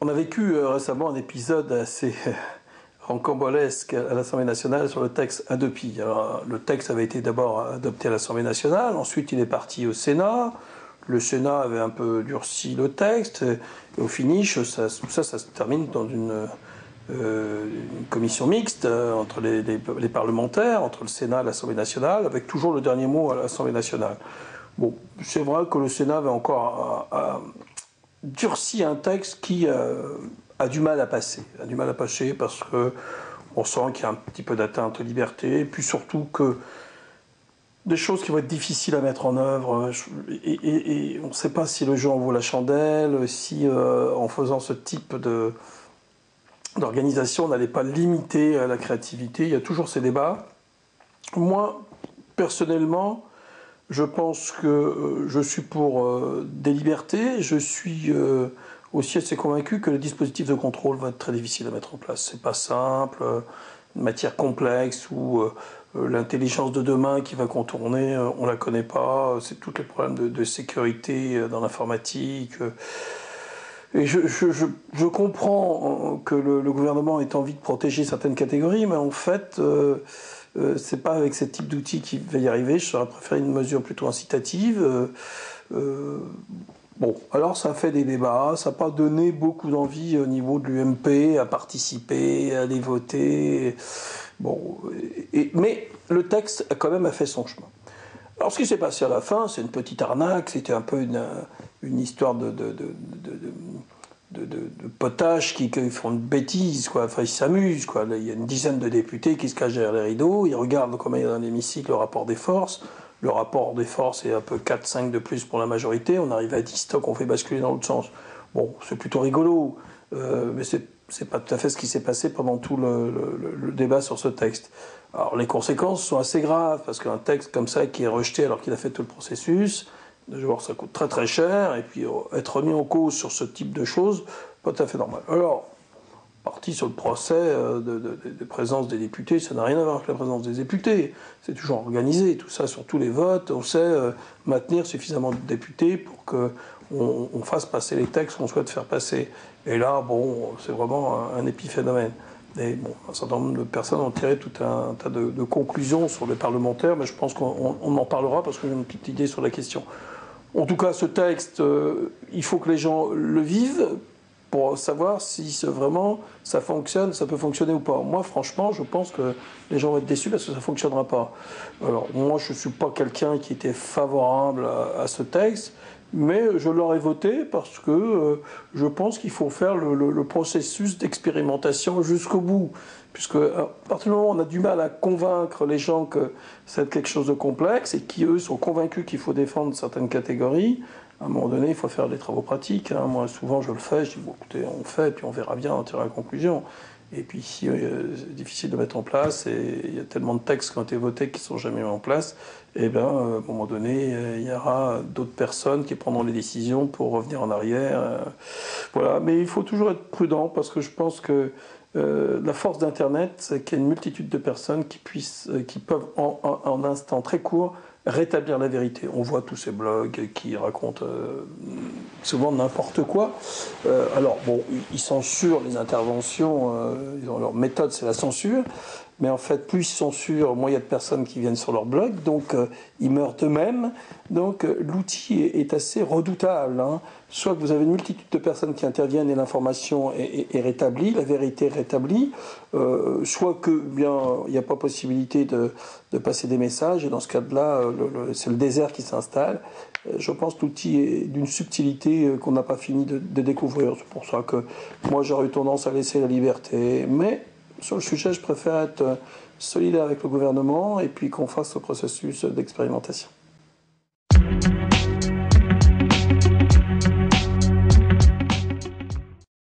On a vécu récemment un épisode assez rocambolesque à l'Assemblée nationale sur le texte Hadopi. Alors, le texte avait été d'abord adopté à l'Assemblée nationale, ensuite il est parti au Sénat. Le Sénat avait un peu durci le texte, et au finish, tout ça se termine dans une commission mixte entre les parlementaires, entre le Sénat et l'Assemblée nationale, avec toujours le dernier mot à l'Assemblée nationale. Bon, c'est vrai que le Sénat avait encore durci un texte qui a du mal à passer. A du mal à passer parce qu'on sent qu'il y a un petit peu d'atteinte aux libertés, et puis surtout que des choses qui vont être difficiles à mettre en œuvre, et on ne sait pas si le jeu en vaut la chandelle, si en faisant ce type d'organisation, on n'allait pas limiter la créativité. Il y a toujours ces débats. Moi, personnellement, je pense que je suis pour des libertés. Je suis aussi assez convaincu que le dispositif de contrôle va être très difficile à mettre en place. C'est pas simple, une matière complexe où l'intelligence de demain qui va contourner, on la connaît pas. C'est tous les problèmes de sécurité dans l'informatique. Et je comprends que le gouvernement ait envie de protéger certaines catégories, mais en fait, c'est pas avec ce type d'outils qu'il va y arriver. Je serais préféré une mesure plutôt incitative. Bon, alors ça a fait des débats, ça n'a pas donné beaucoup d'envie au niveau de l'UMP à participer, à aller voter. Bon, mais le texte a quand même fait son chemin. Alors ce qui s'est passé à la fin, c'est une petite arnaque, c'était un peu une histoire de potaches qui font une bêtise, quoi. Enfin, ils s'amusent, quoi. Là, il y a une dizaine de députés qui se cachent derrière les rideaux, ils regardent comment il y a dans l'hémicycle le rapport des forces. Le rapport des forces est un peu 4-5 de plus pour la majorité, on arrive à 10 stocks, on fait basculer dans l'autre sens. Bon, c'est plutôt rigolo, mais c'est pas tout à fait ce qui s'est passé pendant tout le débat sur ce texte. Alors les conséquences sont assez graves, parce qu'un texte comme ça qui est rejeté alors qu'il a fait tout le processus, d'abord ça coûte très très cher, et puis être remis en cause sur ce type de choses, pas tout à fait normal. Alors, parti sur le procès de présence des députés, ça n'a rien à voir avec la présence des députés. C'est toujours organisé, tout ça sur tous les votes. On sait maintenir suffisamment de députés pour qu'on fasse passer les textes qu'on souhaite faire passer. Et là, bon, c'est vraiment un épiphénomène. Et bon, un certain nombre de personnes ont tiré tout un tas de conclusions sur les parlementaires, mais je pense qu'on en parlera parce que j'ai une petite idée sur la question. En tout cas, ce texte, il faut que les gens le vivent pour savoir si vraiment ça fonctionne, ça peut fonctionner ou pas. Moi, franchement, je pense que les gens vont être déçus parce que ça ne fonctionnera pas. Alors, moi, je ne suis pas quelqu'un qui était favorable à ce texte, mais je l'aurais voté parce que je pense qu'il faut faire le processus d'expérimentation jusqu'au bout. Puisque à partir du moment où on a du mal à convaincre les gens que c'est quelque chose de complexe et qui, eux, sont convaincus qu'il faut défendre certaines catégories, à un moment donné, il faut faire des travaux pratiques. Hein. Moi, souvent, je le fais. Je dis, bon, écoutez, on fait, puis on verra bien, on tirera la conclusion. Et puis, si c'est difficile de mettre en place, et il y a tellement de textes qui ont été votés qui ne sont jamais mis en place, eh bien, à un moment donné, il y aura d'autres personnes qui prendront les décisions pour revenir en arrière. Voilà. Mais il faut toujours être prudent, parce que je pense que la force d'Internet, c'est qu'il y a une multitude de personnes qui peuvent, en un instant très court, rétablir la vérité. On voit tous ces blogs qui racontent souvent n'importe quoi. Alors, bon, ils censurent les interventions, leur méthode, c'est la censure. Mais en fait, plus ils censurent, moins il y a de personnes qui viennent sur leur blog, donc ils meurent eux-mêmes. Donc l'outil est assez redoutable. Hein. Soit que vous avez une multitude de personnes qui interviennent et l'information est rétablie, la vérité est rétablie, soit que bien il n'y a pas possibilité de passer des messages, et dans ce cas-là, c'est le désert qui s'installe. Je pense que l'outil est d'une subtilité qu'on n'a pas fini de découvrir. C'est pour ça que moi j'aurais eu tendance à laisser la liberté, mais sur le sujet, je préfère être solidaire avec le gouvernement et puis qu'on fasse ce processus d'expérimentation.